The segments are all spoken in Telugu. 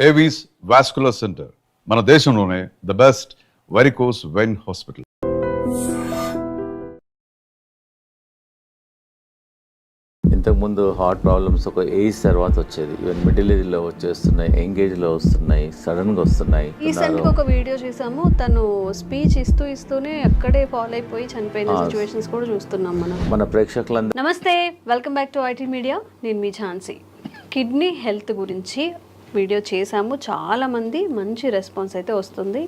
ఏవీస్ వాస్కులర్ సెంటర్ మన దేశంలోనే the best varicose vein hospital. ఇంతకుముందు హార్ట్ ప్రాబ్లమ్స్ ఒక ఏజ్ తర్వాత వచ్చేది, ఈవెన్ మిడిల్ ఏజ్లో వచ్చేస్తున్నాయి, యంగేజ్లో వస్తున్నాయి, సడన్గా వస్తున్నాయి. రీసెంట్గా ఒక వీడియో చూసాము, తను స్పీచ్ ఇస్తూనే అక్కడే ఫాల్ అయిపోయి చనిపోయిన సిచ్యువేషన్స్ కూడా చూస్తున్నాం మన ప్రేక్షకులందరూ. నమస్తే, welcome back to IT media. నేను మీ ఝాన్సీ. కిడ్నీ హెల్త్ గురించి వీడియో చేశాము, చాలామంది మంచి రెస్పాన్స్ అయితే వస్తుంది.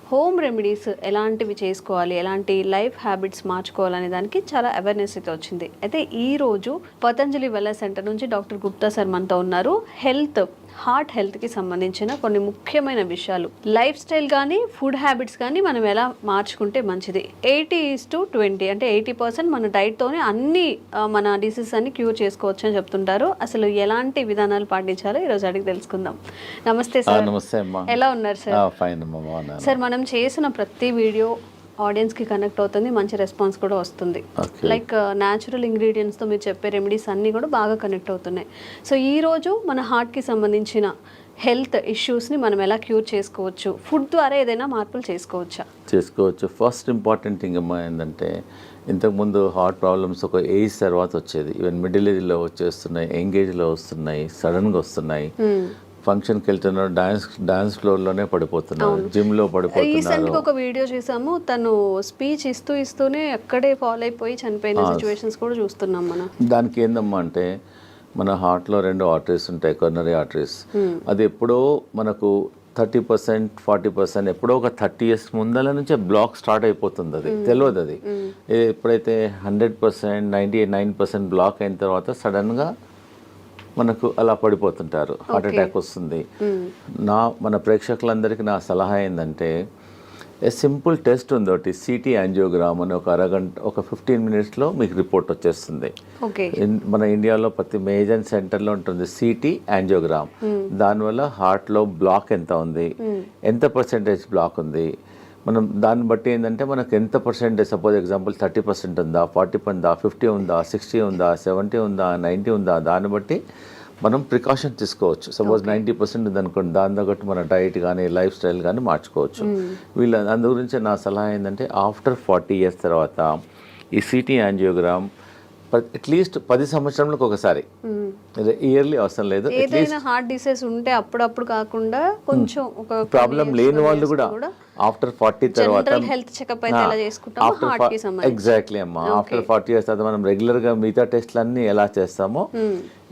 హోమ్ రెమెడీస్ ఎలాంటివి చేసుకోవాలి, ఎలాంటి లైఫ్ హ్యాబిట్స్ మార్చుకోవాలనే దానికి చాలా అవేర్నెస్ అయితే వచ్చింది. అయితే ఈరోజు పతంజలి వెల్నెస్ సెంటర్ నుంచి డాక్టర్ గుప్తా సార్ మనతో ఉన్నారు. హార్ట్ హెల్త్కి సంబంధించిన కొన్ని ముఖ్యమైన విషయాలు, లైఫ్ స్టైల్ కానీ ఫుడ్ హ్యాబిట్స్ కానీ మనం ఎలా మార్చుకుంటే మంచిది. 80:20 అంటే 80% మన డైట్తోనే అన్ని మన డిసీజెస్ అన్ని క్యూర్ చేసుకోవచ్చు అని చెప్తుంటారు. అసలు ఎలాంటి విధానాలు పాటించాలో ఈరోజు అడిగి తెలుసుకుందాం. నమస్తే సార్. నమస్తే అమ్మా. ఎలా ఉన్నారు సార్? ఫైన్ అమ్మా. సార్, మనం చేసిన ప్రతి వీడియో ఆడియన్స్కి కనెక్ట్ అవుతుంది, మంచి రెస్పాన్స్ కూడా వస్తుంది. లైక్ న్యాచురల్ ఇంగ్రీడియంట్స్తో మీరు చెప్పే రెమెడీస్ అన్నీ కూడా బాగా కనెక్ట్ అవుతున్నాయి. సో ఈరోజు మన హార్ట్కి సంబంధించిన హెల్త్ ఇష్యూస్ని మనం ఎలా క్యూర్ చేసుకోవచ్చు, ఫుడ్ ద్వారా ఏదైనా మార్పులు చేసుకోవచ్చు. ఫస్ట్ ఇంపార్టెంట్ థింగ్ అమ్మా ఏంటంటే, ఇంతకుముందు హార్ట్ ప్రాబ్లమ్స్ ఒక ఏజ్ తర్వాత వచ్చేది, ఈవెన్ మిడిల్ ఏజ్లో వచ్చేస్తున్నాయి, యంగేజ్లో వస్తున్నాయి, సడన్గా వస్తున్నాయి. ఫంక్షన్కి వెళ్తున్నారు, డాన్స్ ఫ్లోర్లోనే పడిపోతున్నారు, జిమ్లో పడిపోతున్నారు. రీసెంట్గా ఒక వీడియో చూసాము, తను స్పీచ్ ఇస్తూనే అక్కడే ఫాల్ అయిపోయి చనిపోయిన సిచ్యువేషన్స్ కూడా చూస్తున్నాం మనం. దానికి ఏందమ్మా అంటే, మన హార్ట్లో 2 ఆర్టరీస్ ఉంటాయి, కొర్నరీ ఆర్టరీస్. అది ఎప్పుడో మనకు 30%, 40% ఎప్పుడో ఒక 30 years ముందల నుంచే బ్లాక్ స్టార్ట్ అయిపోతుంది. అది తెలియదు. అది ఎప్పుడైతే 100%, 99% బ్లాక్ అయిన తర్వాత సడన్గా మనకు అలా పడిపోతుంటారు, హార్ట్ అటాక్ వస్తుంది. మన ప్రేక్షకులందరికీ నా సలహా ఏంటంటే, సింపుల్ టెస్ట్ ఉంది ఒకటి, సిటీ యాంజియోగ్రామ్ అని. ఒక 15 minutesలో మీకు రిపోర్ట్ వచ్చేస్తుంది. మన ఇండియాలో ప్రతి మేజర్ సెంటర్లో ఉంటుంది సిటీ యాంజియోగ్రామ్. దానివల్ల హార్ట్లో బ్లాక్ ఎంత ఉంది, ఎంత పర్సెంటేజ్ బ్లాక్ ఉంది, మనం దాన్ని బట్టి ఏంటంటే మనకు ఎంత పర్సెంటేజ్, సపోజ్ ఎగ్జాంపుల్ 30% ఉందా, 40 ఉందా, 50 ఉందా, 60 ఉందా, 70 ఉందా, 90 ఉందా, దాన్ని బట్టి మనం ప్రికాషన్ తీసుకోవచ్చు. సపోజ్ 90% ఉందనుకోండి, దాని తగ్గట్టు మన డైట్ కానీ లైఫ్ స్టైల్ కానీ మార్చుకోవచ్చు. అందు గురించి నా సలహా ఏంటంటే, ఆఫ్టర్ 40 years తర్వాత ఈ సిటీ యాంజియోగ్రామ్ అట్లీస్ట్ 10 సంవత్సరాలకు ఒకసారి, ఇయర్లీ అవసరం లేదు. ఏదైనా హార్ట్ డిసీజ్ ఉంటే అప్పుడప్పుడు కాకుండా కొంచెం ఒక ప్రాబ్లం లేని వాళ్ళు కూడా ఆఫ్టర్ 40 తర్వాత ఎగ్జాక్ట్లీ అమ్మా, ఆఫ్టర్ 40 years తర్వాత మనం రెగ్యులర్గా మిగతా టెస్ట్లు అన్నీ ఎలా చేస్తామో,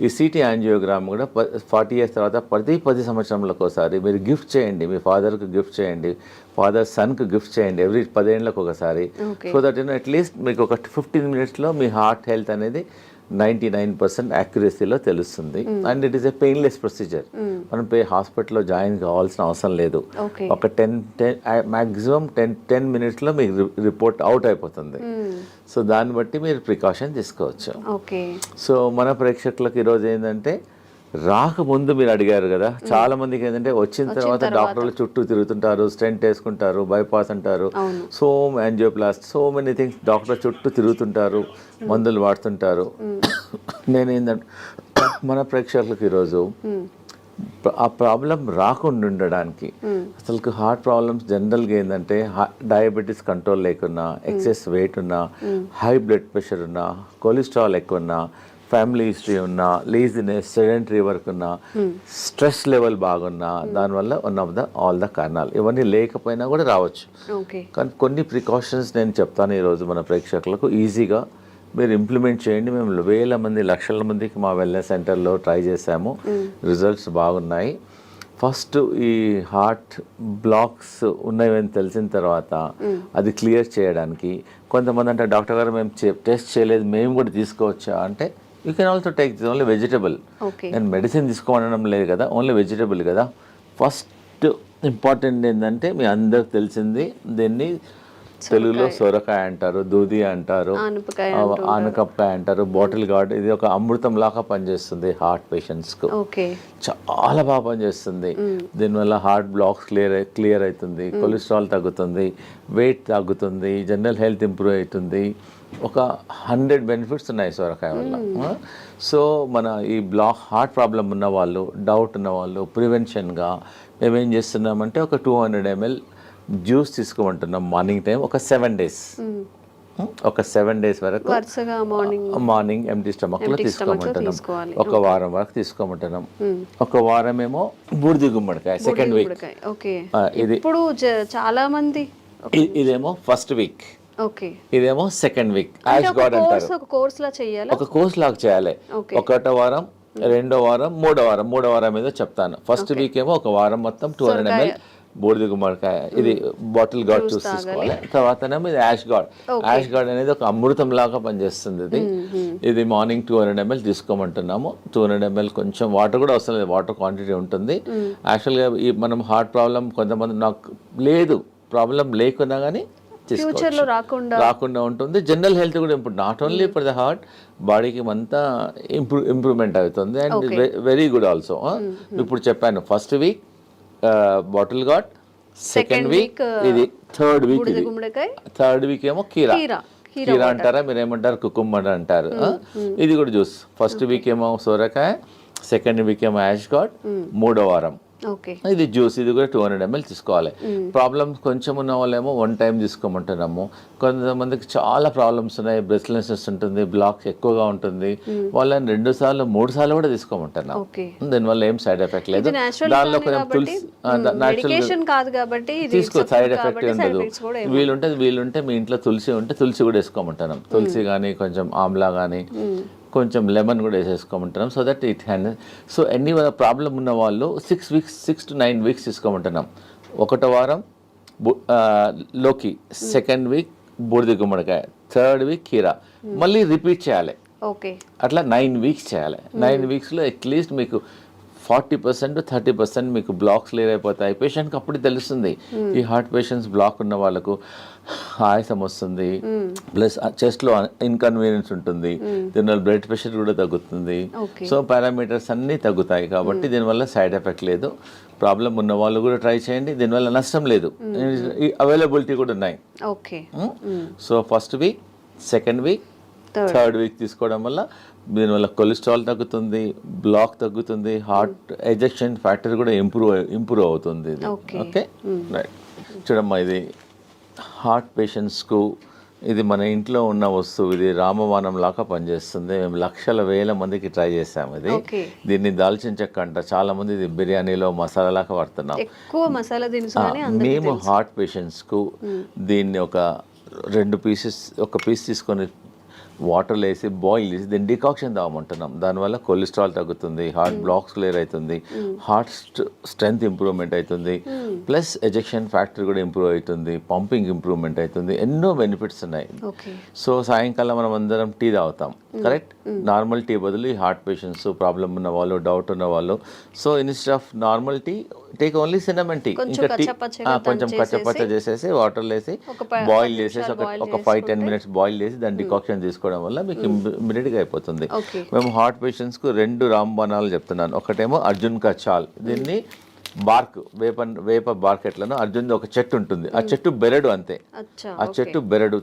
ఈ సిటీ యాంజియోగ్రామ్ కూడా 40 years తర్వాత ప్రతి 10 సంవత్సరాలకు ఒకసారి మీరు గిఫ్ట్ చేయండి. మీ ఫాదర్కి గిఫ్ట్ చేయండి, ఫాదర్ సన్కి గిఫ్ట్ చేయండి, ఎవ్రీ 10 ఏళ్ళకు ఒకసారి. సో దట్ అట్లీస్ట్ మీకు ఒక 15 minutesలో మీ హార్ట్ హెల్త్ అనేది 99% యాక్యురసీలో తెలుస్తుంది. And it is a painless procedure. మనం హాస్పిటల్లో జాయిన్ కావాల్సిన అవసరం లేదు. ఒక 10 minutesలో మీకు రిపోర్ట్ అవుట్ అయిపోతుంది. సో దాన్ని బట్టి మీరు ప్రికాషన్ తీసుకోవచ్చు. సో మన ప్రేక్షకులకు ఈరోజు ఏంటంటే, రాకముందు మీరు అడిగారు కదా, చాలా మందికి ఏంటంటే వచ్చిన తర్వాత డాక్టర్లు చుట్టూ తిరుగుతుంటారు, స్టెంట్ వేసుకుంటారు, బైపాస్ అంటారు, యాంజియోప్లాస్ట్, సో మెనీ థింగ్స్, డాక్టర్ చుట్టూ తిరుగుతుంటారు, మందులు వాడుతుంటారు. నేనేంటంటే, మన ప్రేక్షకులకు ఈరోజు ఆ ప్రాబ్లం రాకుండా ఉండడానికి, అసలు హార్ట్ ప్రాబ్లమ్స్ జనరల్గా ఏంటంటే, డయాబెటీస్ కంట్రోల్ లేకున్నా, ఎక్సెస్ వెయిట్ ఉన్నా, హై బ్లడ్ ప్రెషర్ ఉన్నా, కొలెస్ట్రాల్ ఎక్కువ ఉన్నా, ఫ్యామిలీ హిస్టరీ ఉన్నా, లేజినెస్, సెడెంటరీ వర్క్ ఉన్నా, స్ట్రెస్ లెవెల్ బాగున్నా, దానివల్ల ఆల్ ద కారణాలు. ఇవన్నీ లేకపోయినా కూడా రావచ్చు. కానీ కొన్ని ప్రికాషన్స్ నేను చెప్తాను ఈరోజు మన ప్రేక్షకులకు, ఈజీగా మీరు ఇంప్లిమెంట్ చేయండి. మేము వేల మంది, లక్షల మందికి మా వెల్నెస్ సెంటర్లో ట్రై చేసాము, రిజల్ట్స్ బాగున్నాయి. ఫస్ట్ ఈ హార్ట్ బ్లాక్స్ ఉన్నాయని తెలిసిన తర్వాత అది క్లియర్ చేయడానికి, కొంతమంది అంటే, డాక్టర్ గారు మేము టెస్ట్ చేయలేదు, మేము కూడా తీసుకోవచ్చా అంటే, you can also take this only vegetable. నేను మెడిసిన్ తీసుకోవడం లేదు కదా, ఓన్లీ వెజిటబుల్ కదా. ఫస్ట్ ఇంపార్టెంట్ ఏంటంటే, మీ అందరికి తెలిసింది, దీన్ని తెలుగులో సొరకాయ అంటారు, దూది అంటారు, ఆనపకాయ అంటారు, బాటిల్ గార్డ్. ఇది ఒక అమృతం లాగా పనిచేస్తుంది హార్ట్ పేషెంట్స్కు, చాలా బాగా పనిచేస్తుంది. దీనివల్ల హార్ట్ బ్లాక్స్ క్లియర్ అవుతుంది, కొలెస్ట్రాల్ తగ్గుతుంది, వెయిట్ తగ్గుతుంది, జనరల్ హెల్త్ ఇంప్రూవ్ అవుతుంది. ఒక 100 benefits ఉన్నాయి సొరకాయ వల్ల. సో మన ఈ హార్ట్ ప్రాబ్లం ఉన్న వాళ్ళు, డౌట్ ఉన్న వాళ్ళు ప్రివెన్షన్గా మేమేం చేస్తున్నామంటే ఒక 200 ml జ్యూస్ తీసుకోమంటున్నాం మార్నింగ్ టైం ఒక 7 days. ఒక 7 days వరకు వరుసగా మార్నింగ్ ఎంటీ స్టమక్లో తీసుకోమంటున్నాం. ఒక వారం వరకు తీసుకోమంటున్నాం. ఒక వారం ఏమో బూడిద గుమ్మడికాయ సెకండ్ వీక్. ఓకే. ఇది ఇప్పుడు చాలా మంది ఇదేమో ఫస్ట్ వీక్, ఓకే, ఇదేమో సెకండ్ వీక్. యాష్ గార్డ్ అంటారు. ఒక కోర్స్ లా చేయాలి, ఒక కోర్స్ లాగా చేయాలి. ఒకటో వారం, రెండో వారం, మూడో వారం ఏదో చెప్తాను. ఫస్ట్ వీక్ ఏమో ఒక వారం మొత్తం 200 ml బూడిద గుమ్మడికాయ, ఇది బాటిల్ గార్డ్ చూస్ తీసుకోవాలి. తర్వాతనేమో ఇది యాష్ గార్డ్. యాష్ గార్డ్ అనేది ఒక అమృతం లాగా పనిచేస్తుంది. ఇది మార్నింగ్ 200 ml తీసుకోమంటున్నాము. 200 ml కొంచెం వాటర్ కూడా అవసరం లేదు, వాటర్ క్వాంటిటీ ఉంటుంది. యాక్చువల్గా ఈ మనం హార్ట్ ప్రాబ్లం కొంతమంది నాకు లేదు, ప్రాబ్లం లేకున్నా కానీ రాకుండా ఉంటుంది. జనరల్ హెల్త్ కూడా ఇప్పుడు not only for the heart, బాడీకి అంతా ఇంప్రూవ్మెంట్ అవుతుంది. And very good also. ఇప్పుడు చెప్పాను first week bottle gourd, second week ఇది, థర్డ్ వీక్ ఏమో కీరా అంటారా మీరు ఏమంటారు, కుకుంబర్ అంటారు. ఇది కూడా జ్యూస్. ఫస్ట్ వీక్ ఏమో సోరకాయ, సెకండ్ వీక్ ఏమో యాష్ గార్డ్, మూడో వారం ఇది జ్యూస్. ఇది కూడా 200 ml తీసుకోవాలి. ప్రాబ్లమ్స్ కొంచెం ఉన్న వాళ్ళేమో 1 time తీసుకోమంటున్నాము. కొంతమందికి చాలా ప్రాబ్లమ్స్ ఉన్నాయి, బ్రెస్ట్లెస్నెస్ ఉంటుంది, బ్లాక్ ఎక్కువగా ఉంటుంది, వాళ్ళని 2 సార్లు 3 సార్లు కూడా తీసుకోమంటున్నాం. దీనివల్ల ఏం సైడ్ ఎఫెక్ట్ లేదు. దానిలో కొంచెం తులసి తీసుకో, సైడ్ ఎఫెక్ట్ ఉండదు. వీలుంటే మీ ఇంట్లో తులసి ఉంటే తులసి కూడా వేసుకోమంటున్నాం. తులసి కానీ కొంచెం ఆమ్లా కానీ కొంచెం లెమన్ కూడా వేసేసుకోమంటున్నాం. So that it hand. So ఎన్ని ప్రాబ్లం ఉన్న వాళ్ళు 6 to 9 weeks తీసుకోమంటున్నాం. ఒకటో వారం లోకి, సెకండ్ వీక్ బూడిద గుమ్మడికాయ, థర్డ్ వీక్ కీరా, మళ్ళీ రిపీట్ చేయాలి. అట్లా 9 weeks చేయాలి. 9 weeksలో అట్లీస్ట్ మీకు 40% to 30% మీకు బ్లాక్స్ క్లియర్ అయిపోతాయి. పేషెంట్కి అప్పుడు తెలుస్తుంది. ఈ హార్ట్ పేషెంట్స్ బ్లాక్ ఉన్న వాళ్ళకు ఆయాసం వస్తుంది, ప్లస్ చెస్ట్లో ఇన్కన్వీనియన్స్ ఉంటుంది, దీనివల్ల బ్లడ్ ప్రెషర్ కూడా తగ్గుతుంది. సో పారామీటర్స్ అన్నీ తగ్గుతాయి. కాబట్టి దీనివల్ల సైడ్ ఎఫెక్ట్ లేదు. ప్రాబ్లం ఉన్న వాళ్ళు కూడా ట్రై చేయండి, దీనివల్ల నష్టం లేదు. అవైలబిలిటీ కూడా ఉన్నాయి. So first week, second week, third week తీసుకోవడం వల్ల దీనివల్ల కొలెస్ట్రాల్ తగ్గుతుంది, బ్లాక్ తగ్గుతుంది, హార్ట్ ఎజెక్షన్ ఫ్యాక్టర్ కూడా ఇంప్రూవ్ అవుతుంది. ఇది ఓకే రైట్. చూడమ్మా, ఇది హార్ట్ పేషెంట్స్కు ఇది మన ఇంట్లో ఉన్న వస్తువు. ఇది రామబాణం లాగా పనిచేస్తుంది. మేము లక్షల వేల మందికి ట్రై చేసాము. ఇది దీన్ని దాల్చిన చెక్క అంట. చాలా మంది ఇది బిర్యానీలో మసాలా లాగా వాడుతున్నాం. మేము హార్ట్ పేషెంట్స్కు దీన్ని ఒక 2 pieces, ఒక పీస్ తీసుకొని వాటర్లో వేసి బాయిల్ చేసి దీన్ని డికాక్షన్ తాగమంటున్నాం. దానివల్ల కొలెస్ట్రాల్ తగ్గుతుంది, హార్ట్ బ్లాక్స్ క్లియర్ అవుతుంది, హార్ట్ స్ట్రెంగ్త్ ఇంప్రూవ్మెంట్ అవుతుంది, ప్లస్ ఎజెక్షన్ ఫ్యాక్టర్ కూడా ఇంప్రూవ్ అవుతుంది, పంపింగ్ ఇంప్రూవ్మెంట్ అవుతుంది. ఎన్నో బెనిఫిట్స్ ఉన్నాయి. సో సాయంకాలం మనం అందరం టీ తాగుతాం, కరెక్ట్? నార్మల్ టీ బదులు ఈ హార్ట్ పేషెంట్స్, ప్రాబ్లం ఉన్న వాళ్ళు, డౌట్ ఉన్న వాళ్ళు, so instead of normal tea take only cinnamon tea. ఇంకా టీ కొంచెం కచ్చపచ్చ చేసేసి వాటర్లో వేసి బాయిల్ చేసేసి ఒక 5-10 minutes బాయిల్ చేసి దాన్ని డికాక్షన్ తీసుకోవడం వల్ల మీకు ఇమ్మీడియట్గా అయిపోతుంది. మేము హార్ట్ పేషెంట్స్కు 2 రాంబాణాలు చెప్తున్నాను. ఒకటేమో అర్జున్ కా చాల్. దీన్ని బార్క్, వేప బార్క్ ఎట్లనో అర్జున్ ఒక చెట్టు ఉంటుంది. ఆ చెట్టు బెరడు అంతే. ఆ చెట్టు బెరడు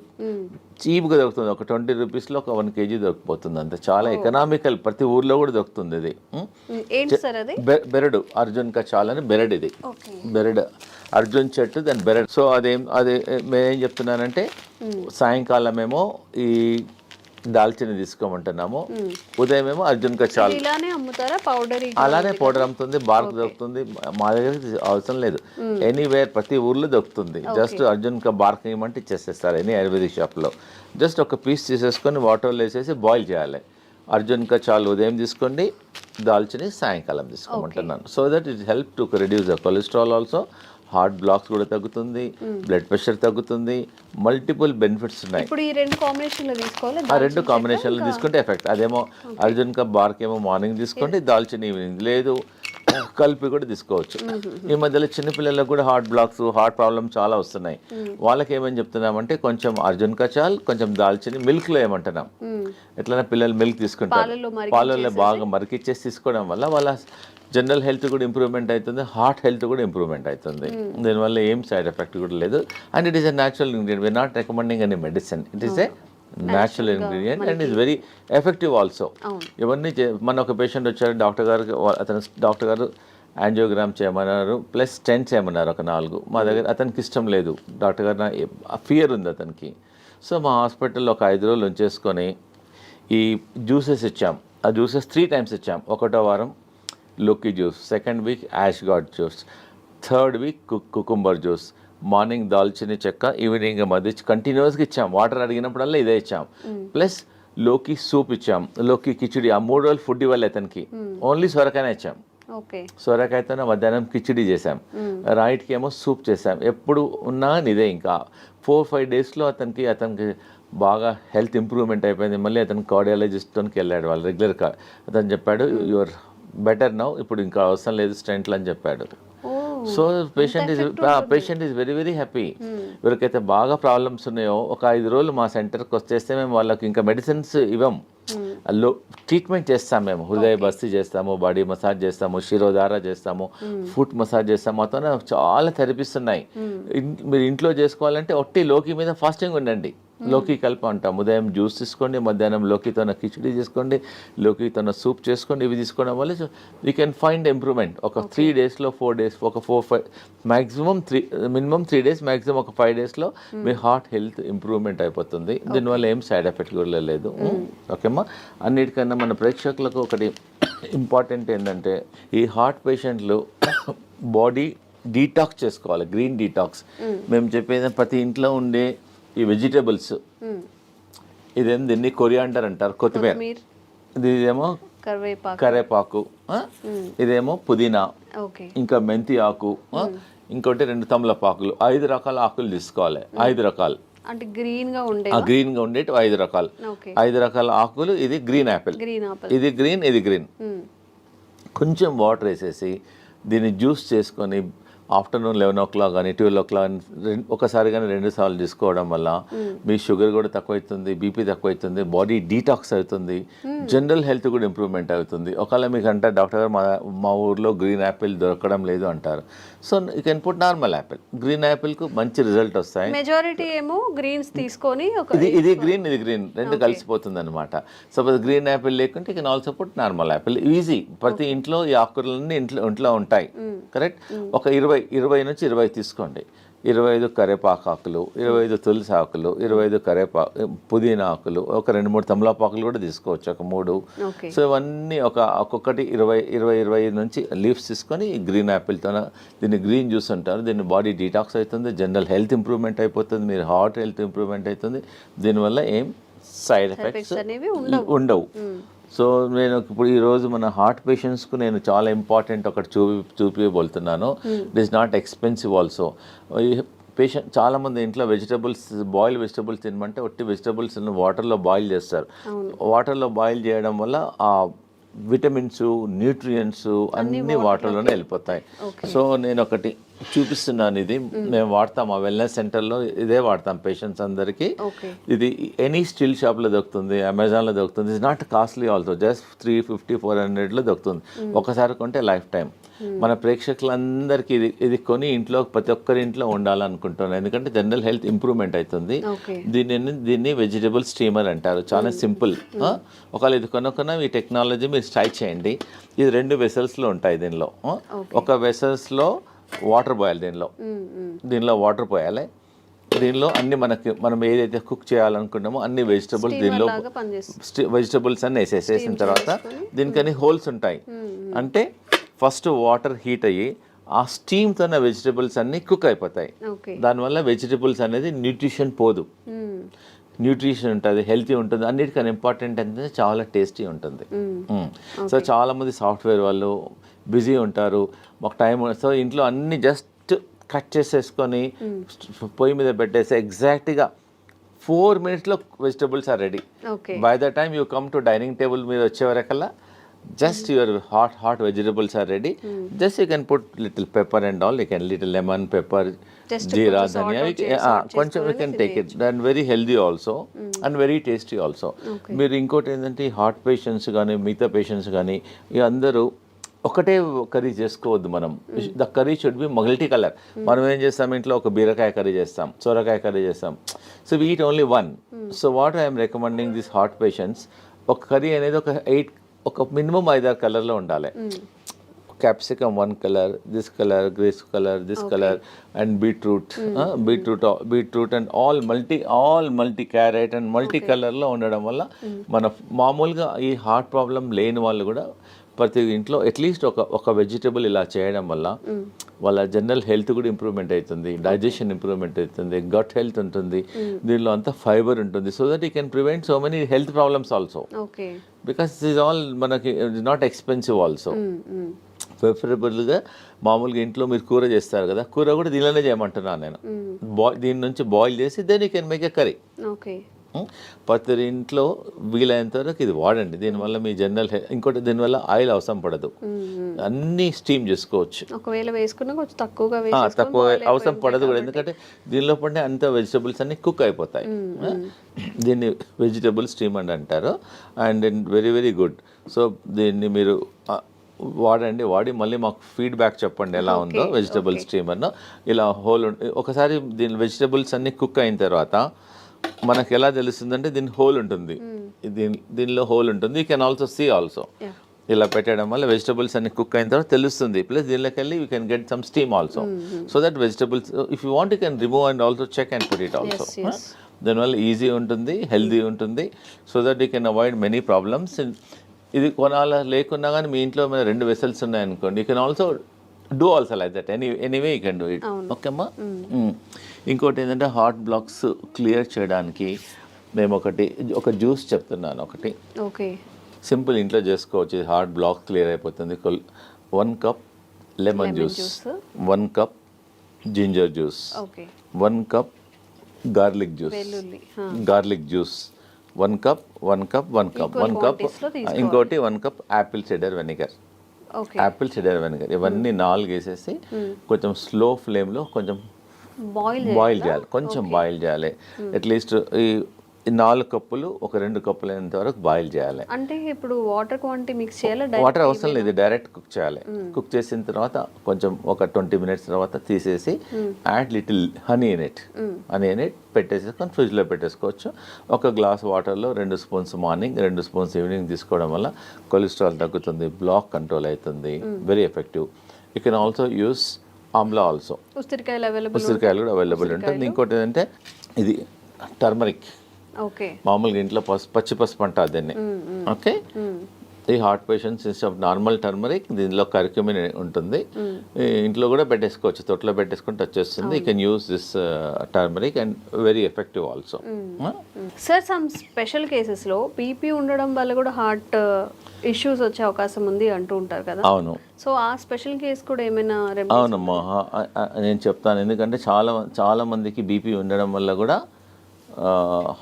చీప్గా దొరుకుతుంది. ఒక 20 రూపీస్లో ఒక 1 kg దొరికిపోతుంది అంతే. చాలా ఎకనామికల్. ప్రతి ఊర్లో కూడా దొరుకుతుంది ఇది. బెరడు, అర్జున్ కా చాల్ అని బెరడు. ఇది బెరడు, అర్జున్ చెట్టు, దాని బెరడు. సో అదే నేనేం చెప్తున్నానంటే సాయంకాలం ఏమో ఈ దాల్చిన తీసుకోమంటున్నాము, ఉదయం ఏమో అర్జున్ కా చాల్. అలానే పౌడర్ అమ్ముతుంది, బార్క్ దొరుకుతుంది. మా దగ్గర అవసరం లేదు, ఎనీవేర్ ప్రతి ఊర్లో దొరుకుతుంది. జస్ట్ అర్జున్ కా బార్క్ ఏమంటే ఇచ్చేసేస్తారు ఎనీ ఆయుర్వేదిక్ షాప్లో. జస్ట్ ఒక పీస్ తీసేసుకొని వాటర్లో వేసేసి బాయిల్ చేయాలి. అర్జున్ కా చాల్ ఉదయం తీసుకోండి, దాల్చిని సాయంకాలం తీసుకోమంటున్నాను. So that it help to reduce the cholesterol also, heart blocks కూడా తగ్గుతుంది, బ్లడ్ ప్రెషర్ తగ్గుతుంది, మల్టిపుల్ బెనిఫిట్స్ ఉన్నాయి. ఇప్పుడు ఈ 2 కాంబినేషన్లో తీసుకోవాలి. ఆ 2 కాంబినేషన్లో తీసుకుంటే ఎఫెక్ట్. అదేమో అర్జున్ కా బార్క్ ఏమో మార్నింగ్ తీసుకోండి, దాల్చిన ఈవినింగ్, లేదు కలిపి కూడా తీసుకోవచ్చు. ఈ మధ్యలో చిన్నపిల్లలకు కూడా హార్ట్ బ్లాక్స్, హార్ట్ ప్రాబ్లమ్ చాలా వస్తున్నాయి. వాళ్ళకి ఏమని చెప్తున్నామంటే కొంచెం అర్జున్ కా చాల్, కొంచెం దాల్చిన మిల్క్లో ఏమంటున్నాం. ఎట్లైనా పిల్లలు మిల్క్ తీసుకుంటారు, పాలల్లో బాగా మరికిచ్చేసి తీసుకోవడం వల్ల వాళ్ళ జనరల్ హెల్త్ కూడా ఇంప్రూవ్మెంట్ అవుతుంది, హార్ట్ హెల్త్ కూడా ఇంప్రూవ్మెంట్ అవుతుంది. దీనివల్ల ఏం సైడ్ ఎఫెక్ట్ కూడా లేదు. And it is a natural ingredient. We are not recommending any medicine, it is a natural ingredient and is very effective also. ఇవన్నీ మన ఒక పేషెంట్ వచ్చారు, డాక్టర్ గారు యాంజియోగ్రామ్ చేయమన్నారు, ప్లస్ స్టెంట్ చేయమన్నారు ఒక 4. మా దగ్గర అతనికి ఇష్టం లేదు, డాక్టర్ గారు ఫియర్ ఉంది అతనికి. సో మా హాస్పిటల్లో ఒక 5 రోజులు ఉంచేసుకొని ఈ జ్యూసెస్ ఇచ్చాం. ఆ జ్యూసెస్ 3 times ఇచ్చాం. 1వ వారం లోకి juice, 2nd week ash gourd juice, 3rd week cucumber juice, morning దాల్చిని చెక్క, ఈవినింగ్ మధ్య కంటిన్యూస్గా ఇచ్చాం. వాటర్ అడిగినప్పుడల్లా ఇదే ఇచ్చాం. ప్లస్ లోకి సూప్ ఇచ్చాం, లోకి కిచిడి. ఆ 3 రోజులు ఫుడ్ ఇవ్వాలి అతనికి, ఓన్లీ సొరకాయనే ఇచ్చాం. సొరకాయతోనే మధ్యాహ్నం కిచిడి చేసాం, రైట్కి ఏమో సూప్ చేసాం. ఎప్పుడు ఉన్నా ఇదే. ఇంకా 4-5 daysలో అతనికి బాగా హెల్త్ ఇంప్రూవ్మెంట్ అయిపోయింది. మళ్ళీ అతను కార్డియాలజిస్ట్తోకి వెళ్ళాడు, వాళ్ళు రెగ్యులర్గా. అతను చెప్పాడు, యువర్ బెటర్ నౌ, ఇప్పుడు ఇంకా అవసరం లేదు స్టెంట్లు అని చెప్పాడు. So patient is very very happy. ఎవరికైతే బాగా ప్రాబ్లమ్స్ ఉన్నాయో ఒక 5 రోజులు మా సెంటర్కి వచ్చేస్తే మేము వాళ్ళకి ఇంకా మెడిసిన్స్ ఇవ్వం, ట్రీట్మెంట్ చేస్తాం. మేము హృదయ బస్తీ చేస్తాము, బాడీ మసాజ్ చేస్తాము, శిరోధార చేస్తాము, ఫుట్ మసాజ్ చేస్తాము. అతను చాలా థెరపీస్ ఉన్నాయి. మీరు ఇంట్లో చేసుకోవాలంటే ఒట్టి లోకి మీద ఫాస్టింగ్ ఉండండి. లోకి కలిపి అంటాం. ఉదయం జ్యూస్ తీసుకోండి, మధ్యాహ్నం లోకితోన కిచిడి చేసుకోండి, లోకితోన సూప్ చేసుకోండి. ఇవి తీసుకోవడం వల్ల వీ కెన్ ఫైండ్ ఇంప్రూవ్మెంట్. ఒక 3 daysలో 4 days, ఒక 4-5 మినిమం 3 days, మ్యాక్సిమం ఒక 5 daysలో మీ హార్ట్ హెల్త్ ఇంప్రూవ్మెంట్ అయిపోతుంది. దీనివల్ల ఏం సైడ్ ఎఫెక్ట్ కూడా లేదు. ఓకేమ్మా. అన్నిటికన్నా మన ప్రేక్షకులకు ఒకటి ఇంపార్టెంట్ ఏంటంటే, ఈ హార్ట్ పేషెంట్లు బాడీ డీటాక్స్ చేసుకోవాలి, గ్రీన్ డీటాక్స్. మేము చెప్పేది ప్రతి ఇంట్లో ఉండే ఈ వెజిటేబుల్స్, ఇదేం దీన్ని కొరియాండర్ అంటారు, కొత్తిమీర. ఇదేమో కరేపాకు, ఇదేమో పుదీనా, ఇంకా మెంతి ఆకు, ఇంకోటి 2 తమలపాకులు. 5 రకాల ఆకులు తీసుకోవాలి. 5 రకాలు అంటే గ్రీన్ గా ఉండేటి 5 రకాలు. 5 రకాల ఆకులు. ఇది గ్రీన్ యాపిల్, ఇది గ్రీన్, ఇది గ్రీన్. కొంచెం వాటర్ వేసేసి దీన్ని జ్యూస్ చేసుకొని ఆఫ్టర్నూన్ 11 o'clock కానీ 12 o'clock ఒకసారి కానీ 2 సార్లు తీసుకోవడం వల్ల మీ షుగర్ కూడా తక్కువవుతుంది, బీపీ తక్కువవుతుంది, బాడీ డీటాక్స్ అవుతుంది, జనరల్ హెల్త్ కూడా ఇంప్రూవ్మెంట్ అవుతుంది. ఒకవేళ మీకు అంటే డాక్టర్ గారు మా ఊర్లో గ్రీన్ యాపిల్ దొరకడం లేదు అంటారు. So you can put normal apple. Green యాపిల్కు మంచి రిజల్ట్ వస్తాయి. మెజారిటీ ఏమో గ్రీన్స్ తీసుకొని ఇది గ్రీన్, ఇది గ్రీన్, 2 కలిసిపోతుంది అనమాట. సపోజ్ గ్రీన్ యాపిల్ లేకుంటే you can also put normal Apple. Easy. ప్రతి ఇంట్లో ఈ ఆకుకూరలన్నీ ఇంట్లో ఉంటాయి. కరెక్ట్. ఒక 20 నుంచి 20 తీసుకోండి. 25 కరేపాకు ఆకులు, 25 తులసి ఆకులు, 25 పుదీనా ఆకులు, ఒక 2-3 తమలపాకులు కూడా తీసుకోవచ్చు, ఒక 3. సో ఇవన్నీ ఒక్కొక్కటి 20 నుంచి లీవ్స్ తీసుకొని గ్రీన్ యాపిల్తో దీన్ని గ్రీన్ జ్యూస్ అంటారు. దీన్ని బాడీ డీటాక్స్ అవుతుంది, జనరల్ హెల్త్ ఇంప్రూవ్మెంట్ అయిపోతుంది, మీరు హార్ట్ హెల్త్ ఇంప్రూవ్మెంట్ అవుతుంది. దీనివల్ల ఏం సైడ్ ఎఫెక్ట్స్ ఉండవు. సో నేను ఇప్పుడు ఈరోజు మన హార్ట్ పేషెంట్స్కు నేను చాలా ఇంపార్టెంట్ ఒకటి చూపించబోతున్నాను. It is not expensive also. Patient చాలామంది ఇంట్లో బాయిల్డ్ వెజిటబుల్స్ తినమంటే ఒట్టి వెజిటబుల్స్ వాటర్లో బాయిల్ చేస్తారు. వాటర్లో బాయిల్ చేయడం వల్ల ఆ విటమిన్స్, న్యూట్రియంట్స్ అన్నీ వాటర్లోనే వెళ్ళిపోతాయి. సో నేను ఒకటి చూపిస్తున్నాను. ఇది మేము వాడతాం, ఆ వెల్నెస్ సెంటర్లో ఇదే వాడతాం పేషెంట్స్ అందరికీ. ఇది ఎనీ స్టీల్ షాప్లో దొరుకుతుంది, అమెజాన్లో దొరుకుతుంది. It's not costly also, just 350-400లో దొరుకుతుంది. ఒకసారి కొంటే లైఫ్ టైం. మన ప్రేక్షకులందరికీ ఇది కొని ఇంట్లో ప్రతి ఒక్కరి ఇంట్లో ఉండాలనుకుంటున్నాను, ఎందుకంటే జనరల్ హెల్త్ ఇంప్రూవ్మెంట్ అవుతుంది. దీన్ని వెజిటబుల్ స్టీమర్ అంటారు. చాలా సింపుల్. ఒకవేళ ఇది కొనుక్కున్న ఈ టెక్నాలజీ మీరు ట్రై చేయండి. ఇది 2 వెసల్స్లో ఉంటాయి. దీనిలో ఒక వెసల్స్లో వాటర్ పోయాలి, దీనిలో వాటర్ పోయాలి. దీనిలో అన్ని మనం ఏదైతే కుక్ చేయాలనుకున్నామో అన్ని వెజిటబుల్స్ అన్ని వేసేసిన తర్వాత దీనికని హోల్స్ ఉంటాయి. అంటే ఫస్ట్ వాటర్ హీట్ అయ్యి ఆ స్టీమ్తో వెజిటబుల్స్ అన్ని కుక్ అయిపోతాయి. దానివల్ల వెజిటబుల్స్ అనేది న్యూట్రిషన్ పోదు, న్యూట్రిషన్ ఉంటుంది, హెల్తీ ఉంటుంది. అన్నిటికన్నా ఇంపార్టెంట్ అంటే చాలా టేస్టీ ఉంటుంది. సో చాలామంది సాఫ్ట్వేర్ వాళ్ళు బిజీ ఉంటారు, మాకు టైం. సో ఇంట్లో అన్ని జస్ట్ కట్ చేసేసుకొని పొయ్యి మీద పెట్టేసి ఎగ్జాక్ట్గా 4 minutesలో vegetables are ready. By the time you come to dining table మీద వచ్చేవరకల్లా just your hot vegetables are ready. Just you can put little pepper and all, you can little lemon, pepper, jeera, dhania, కొంచెం you can take it. And very healthy also and very tasty also. మీరు ఇంకోటి ఏంటంటే హార్ట్ పేషెంట్స్ కానీ మిగతా పేషెంట్స్ కానీ అందరూ ఒకటే కర్రీ చేసుకోవద్దు మనం. The curry should be multi colour. మనం ఏం చేస్తాం ఇంట్లో ఒక బీరకాయ కర్రీ చేస్తాం, సొరకాయ కర్రీ చేస్తాం. So we eat only one. So what I'm recommending this heart patients, ఒక కర్రీ అనేది ఒక మినిమం 5-6 కలర్లో ఉండాలి. Capsicum 1 colour, this colour, grace colour, this colour, and beetroot and all multi carrot and multi కలర్లో ఉండడం వల్ల మన మామూలుగా ఈ హార్ట్ ప్రాబ్లం లేని వాళ్ళు కూడా ప్రతి ఇంట్లో అట్లీస్ట్ ఒక వెజిటబుల్ ఇలా చేయడం వల్ల వాళ్ళ జనరల్ హెల్త్ కూడా ఇంప్రూవ్మెంట్ అవుతుంది, డైజెషన్ ఇంప్రూవ్మెంట్ అవుతుంది, గట్ హెల్త్ ఉంటుంది, దీనిలో అంతా ఫైబర్ ఉంటుంది. So that you can prevent so many health problems also, because this is all మనకి ఇట్స్ నాట్ ఎక్స్పెన్సివ్ ఆల్సో. ప్రిఫరబుల్గా మామూలుగా ఇంట్లో మీరు కూర చేస్తారు కదా, కూర కూడా దీనిలోనే చేయమంటున్నాను నేను. దీని నుంచి బాయిల్ చేసి then you can make a curry. ప్రతి ఇంట్లో వీలైనంత వరకు ఇది వాడండి. దీనివల్ల మీ జనరల్ ఇంకోటి దీనివల్ల ఆయిల్ అవసరం పడదు, అన్నీ స్టీమ్ చేసుకోవచ్చు. ఒకవేళ వేసుకున్నా కొంచెం తక్కువ అవసరం పడదు కూడా, ఎందుకంటే దీనిలో పడిన అంత వెజిటబుల్స్ అన్ని కుక్ అయిపోతాయి. దీన్ని వెజిటబుల్ స్టీమ్ అని అంటారు. And very very good. So దీన్ని మీరు వాడి మళ్ళీ మాకు ఫీడ్బ్యాక్ చెప్పండి ఎలా ఉందో వెజిటబుల్ స్టీమర్ను. ఇలా ఒకసారి దీని వెజిటబుల్స్ అన్ని కుక్ అయిన తర్వాత మనకు ఎలా తెలుస్తుందంటే దీని హోల్ ఉంటుంది, దీనిలో హోల్ ఉంటుంది. You can also see also. ఇలా పెట్టడం వల్ల వెజిటబుల్స్ అన్ని కుక్ అయిన తర్వాత తెలుస్తుంది. ప్లస్ దీనిలోకి వెళ్ళి you can get some steam also. So that vegetables if you want you can remove and also check and put it also. దానివల్ల ఈజీ ఉంటుంది, హెల్దీ ఉంటుంది. So that you can avoid many problems. ఇది కొనాల లేకున్నా కానీ మీ ఇంట్లో 2 వెసల్స్ ఉన్నాయనుకోండి, you can also do also like that. Anyway you can do it. ఓకేమ్మా. ఇంకోటి ఏంటంటే హార్ట్ బ్లాక్స్ క్లియర్ చేయడానికి మేము ఒక జ్యూస్ చెప్తున్నాను. ఒకటి సింపుల్ ఇంట్లో చేసుకోవచ్చు, హార్ట్ బ్లాక్ క్లియర్ అయిపోతుంది. 1 cup lemon juice, 1 cup ginger juice, 1 cup garlic juice, 1 cup ఇంకోటి 1 కప్ యాపిల్ సిడర్ వెనిగర్. ఇవన్నీ 4 వేసేసి కొంచెం స్లో ఫ్లేమ్లో కొంచెం బాయిల్ చేయాలి. కొంచెం బాయిల్ చేయాలి. అట్లీస్ట్ ఈ 4 కప్పులు ఒక 2 కప్పులు అయినంత వరకు బాయిల్ చేయాలి. అంటే ఇప్పుడు వాటర్ క్వాంటిటీ మిక్స్ చేయాలి? వాటర్ అవసరం లేదు, డైరెక్ట్ కుక్ చేయాలి. కుక్ చేసిన తర్వాత కొంచెం ఒక 20 మినిట్స్ తర్వాత తీసేసి add little honey in it పెట్టేసుకొని ఫ్రిడ్జ్లో పెట్టేసుకోవచ్చు. ఒక గ్లాస్ వాటర్లో 2 స్పూన్స్ మార్నింగ్, 2 స్పూన్స్ ఈవినింగ్ తీసుకోవడం వల్ల కొలెస్ట్రాల్ తగ్గుతుంది, బ్లాక్ కంట్రోల్ అవుతుంది. Very effective. You can also use Amla also. ఉసిరికాయలు కూడా అవైలబుల్ ఉంటుంది. ఇంకోటి ఏంటంటే ఇది టర్మరిక్. మామూలుగా ఇంట్లో పచ్చి పసుపు అంటారు దీన్ని. ఓకే. ఈ heart patients instead of normal turmeric దీనిలో కర్క్యూమిన్ ఉంటుంది. ఇంట్లో కూడా పెట్టేసుకోవచ్చు, తొట్లో పెట్టేసుకుంటే వచ్చేస్తుంది. You can use this turmeric and very effective also. Sir some special కేసెస్లో బీపీ ఉండడం వల్ల కూడా హార్ట్ ఇష్యూస్ వచ్చే అవకాశం ఉంది అంటూ ఉంటారు కదా. అవును. సో ఆ స్పెషల్ కేసు కూడా ఏమైనా? అవునమ్మా, నేను చెప్తాను. ఎందుకంటే చాలా మందికి బీపీ ఉండడం వల్ల కూడా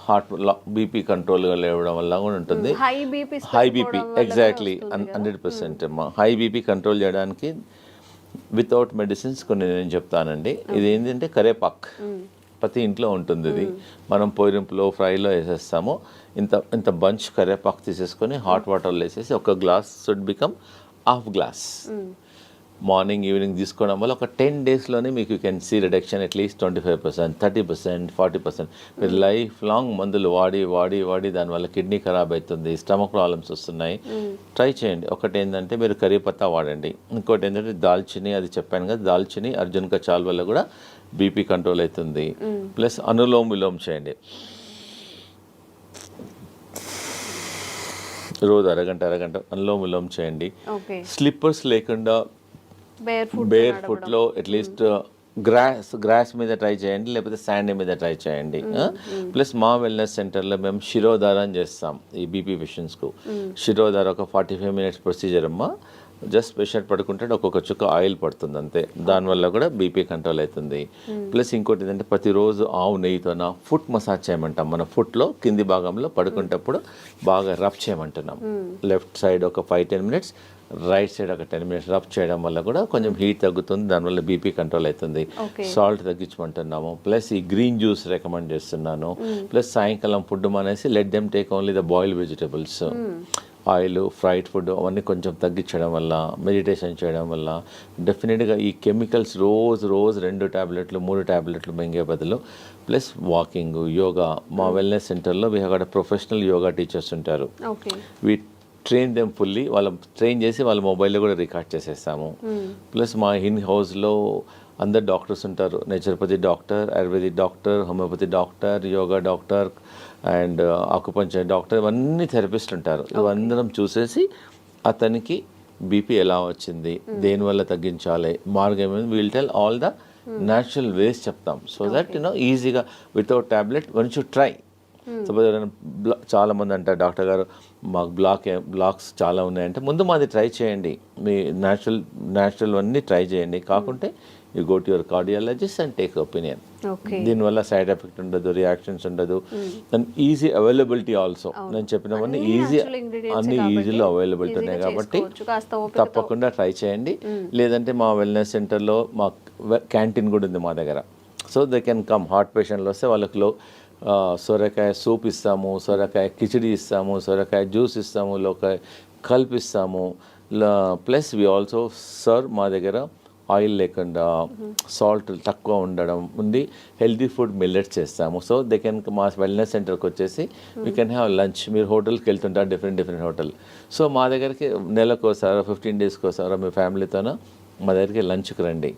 హార్ట్ బీపీ కంట్రోల్గా లేవడం వల్ల కూడా ఉంటుంది. హై బీపీ ఎగ్జాక్ట్లీ 100% అమ్మా. హై బీపీ కంట్రోల్ చేయడానికి వితౌట్ మెడిసిన్స్ కొన్ని నేను చెప్తానండి. ఇది ఏంటంటే కరేపాక్ ప్రతి ఇంట్లో ఉంటుంది. ఇది మనం పోయింపులో ఫ్రైలో వేసేస్తాము. ఇంత బంచ్ కరేపాక్ తీసేసుకొని హాట్ వాటర్లో వేసేసి ఒక glass should become half glass morning evening తీసుకోవడం వల్ల ఒక 10 డేస్లోనే మీకు you can see reduction at least 25%, 30%, 40%. మీరు లైఫ్ లాంగ్ మందులు వాడి దానివల్ల కిడ్నీ ఖరాబ్ అవుతుంది, స్టమక్ ప్రాబ్లమ్స్ వస్తున్నాయి. ట్రై చేయండి. ఒకటి ఏంటంటే మీరు కరీ పత్తా వాడండి. ఇంకోటి ఏంటంటే దాల్చిని, అది చెప్పాను కదా, దాల్చిని అర్జున్ కచాల్ వల్ల కూడా బీపీ కంట్రోల్ అవుతుంది. ప్లస్ అనులోమ్ విలోమ్ చేయండి. రోజు అరగంట అనులోమ్ విలోమ్ చేయండి. స్లిప్పర్స్ లేకుండా బేర్ ఫుట్లో అట్లీస్ట్ గ్రాస్ మీద ట్రై చేయండి, లేకపోతే శాండ్ మీద ట్రై చేయండి. ప్లస్ మా వెల్నెస్ సెంటర్లో మేము శిరోధారం చేస్తాం ఈ బీపీ పేషెంట్స్కు. శిరోధార ఒక 45 మినిట్స్ ప్రొసీజర్ అమ్మా. జస్ట్ పేషెంట్ పడుకుంటే ఒక్కొక్క చుక్క ఆయిల్ పడుతుంది అంతే. దానివల్ల కూడా బీపీ కంట్రోల్ అవుతుంది. ప్లస్ ఇంకోటి ఏంటంటే ప్రతిరోజు ఆవు నెయ్యితోన ఫుట్ మసాజ్ చేయమంటాం. మన ఫుట్లో కింది భాగంలో పడుకునేటప్పుడు బాగా రబ్ చేయమంటున్నాం. లెఫ్ట్ సైడ్ ఒక 5-10 మినిట్స్, రైట్ సైడ్ ఒక 10 మినిట్స్ రబ్ చేయడం వల్ల కూడా కొంచెం హీట్ తగ్గుతుంది, దానివల్ల బీపీ కంట్రోల్ అవుతుంది. సాల్ట్ తగ్గించమంటున్నాము. ప్లస్ ఈ గ్రీన్ జ్యూస్ రికమెండ్ చేస్తున్నాను. ప్లస్ సాయంకాలం ఫుడ్ మానేసి let them take only the boiled vegetables. Oil, fried food అవన్నీ కొంచెం తగ్గించడం వల్ల, మెడిటేషన్ చేయడం వల్ల డెఫినెట్గా ఈ కెమికల్స్ రోజు 2 టాబ్లెట్లు 3 టాబ్లెట్లు మింగే బదులు ప్లస్ వాకింగ్, యోగా. మా వెల్నెస్ సెంటర్లో we have professional yoga teachers ఉంటారు. Okay. We train them fully. వాళ్ళ ట్రైన్ చేసి వాళ్ళ మొబైల్లో కూడా రికార్డ్ చేసేస్తాము. ప్లస్ మా ఇన్ హౌస్లో అందరు డాక్టర్స్ ఉంటారు. Naturopathy doctor, ayurvedic doctor, homeopathy doctor, yoga doctor and acupuncture doctor, ఇవన్నీ థెరపిస్ట్ ఉంటారు. ఇవందరం చూసేసి అతనికి బీపీ ఎలా వచ్చింది, దేనివల్ల తగ్గించాలి, మార్గం ఏమైంది, will tell all the natural ways చెప్తాం. సో దట్ ఈజీగా without tablet one should try. Suppose ఎవరైనా చాలా మంది అంటారు డాక్టర్ గారు మాకు బ్లాక్స్ చాలా ఉన్నాయంటే ముందు మాది ట్రై చేయండి, మీ న్యాచురల్ అన్నీ ట్రై చేయండి. కాకుంటే you go to your cardiologist and take opinion. దీనివల్ల సైడ్ ఎఫెక్ట్ ఉండదు, రియాక్షన్స్ ఉండదు, అండ్ ఈజీ అవైలబిలిటీ ఆల్సో. నేను చెప్పినవన్నీ అన్ని ఈజీలో అవైలబిలిటీ ఉన్నాయి కాబట్టి తప్పకుండా ట్రై చేయండి. లేదంటే మా వెల్నెస్ సెంటర్లో మా క్యాంటీన్ కూడా ఉంది మా దగ్గర. So they can come. Heart పేషెంట్లు వస్తే వాళ్ళకి సొరకాయ సూప్ ఇస్తాము, సొరకాయ కిచిడి ఇస్తాము, సొరకాయ జ్యూస్ ఇస్తాము, కల్పిస్తాము. ప్లస్ వి ఆల్సో సర్వ్ మా దగ్గర ఆయిల్ లేకుండా సాల్ట్ తక్కువ ఉండడం ఉంది, హెల్తీ ఫుడ్ మిల్లెట్స్ చేస్తాము. సో దే కెన్ మా వెల్నెస్ సెంటర్కి వచ్చేసి వీ కెన్ హ్యావ్ లంచ్. మీరు హోటల్కి వెళ్తుంటారు డిఫరెంట్ హోటల్. సో మా దగ్గరికి నెలకోసారో 15 డేస్కోసారో మీ ఫ్యామిలీతోనో మా దగ్గరికి లంచ్కి రండి,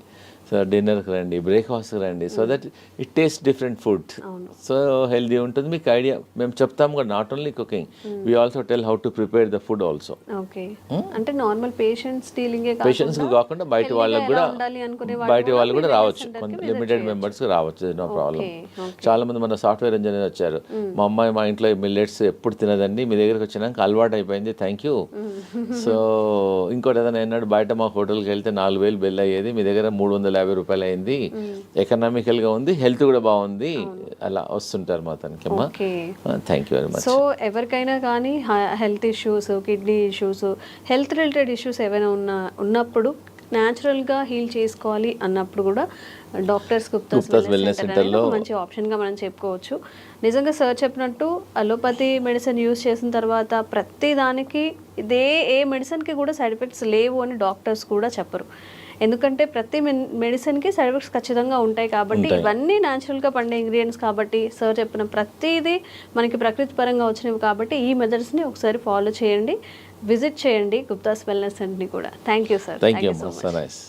సో డిన్నర్కి రండి, బ్రేక్ఫాస్ట్కి రండి. So that it taste different food. So healthy ఉంటుంది. మీకు ఐడియా మేము చెప్తాము కూడా, not only cooking, we also tell how to prepare the food also. Okay. అంటే నార్మల్ పేషెంట్స్ కాకుండా బయట వాళ్ళకి కూడా రావచ్చు, లిమిటెడ్ మెంబర్స్కి రావచ్చు, నో ప్రాబ్లం. చాలా మంది మన సాఫ్ట్వేర్ ఇంజనీర్ వచ్చారు, మా అమ్మాయి మా ఇంట్లో మిల్లెట్స్ ఎప్పుడు తినదండి, మీ దగ్గరికి వచ్చినాక అలవాటు అయిపోయింది, థ్యాంక్ యూ. సో ఇంకోటి ఏదైనా అన్నాడు, బయట మా హోటల్కి వెళ్తే 4,000 బిల్ అయ్యేది, మీ దగ్గర 350 రూపాయలు అయింది, ఎకనామికల్గా ఉంది, హెల్త్ కూడా బాగుంది, అలా వస్తుంటారు మా తనకి. అమ్మా thank you very much. So ఎవరికైనా కానీ health issues, kidney issues, health related issues ఏవైనా ఉన్నప్పుడు న్యాచురల్గా హీల్ చేసుకోవాలి అన్నప్పుడు కూడా డాక్టర్స్ గుప్తాస్ వెల్నెస్ సెంటర్లో మంచి ఆప్షన్గా మనం చెప్పుకోవచ్చు. నిజంగా సార్ చెప్పినట్టు అలోపతి మెడిసిన్ యూజ్ చేసిన తర్వాత ప్రతి దానికి ఏ మెడిసిన్కి కూడా సైడ్ ఎఫెక్ట్స్ లేవు అని డాక్టర్స్ కూడా చెప్పరు. ఎందుకంటే ప్రతి మెడిసిన్కి సైడ్ ఎఫెక్ట్స్ ఖచ్చితంగా ఉంటాయి కాబట్టి, ఇవన్నీ న్యాచురల్గా పండే ఇంగ్రీడియంట్స్ కాబట్టి, సార్ చెప్పిన ప్రతిదీ మనకి ప్రకృతి పరంగా వచ్చినవి కాబట్టి ఈ మెథడ్స్ని ఒకసారి ఫాలో చేయండి, విజిట్ చేయండి గుప్తాస్ వెల్నెస్ సెంటర్ని కూడా. Thank you sir. Thank you so much.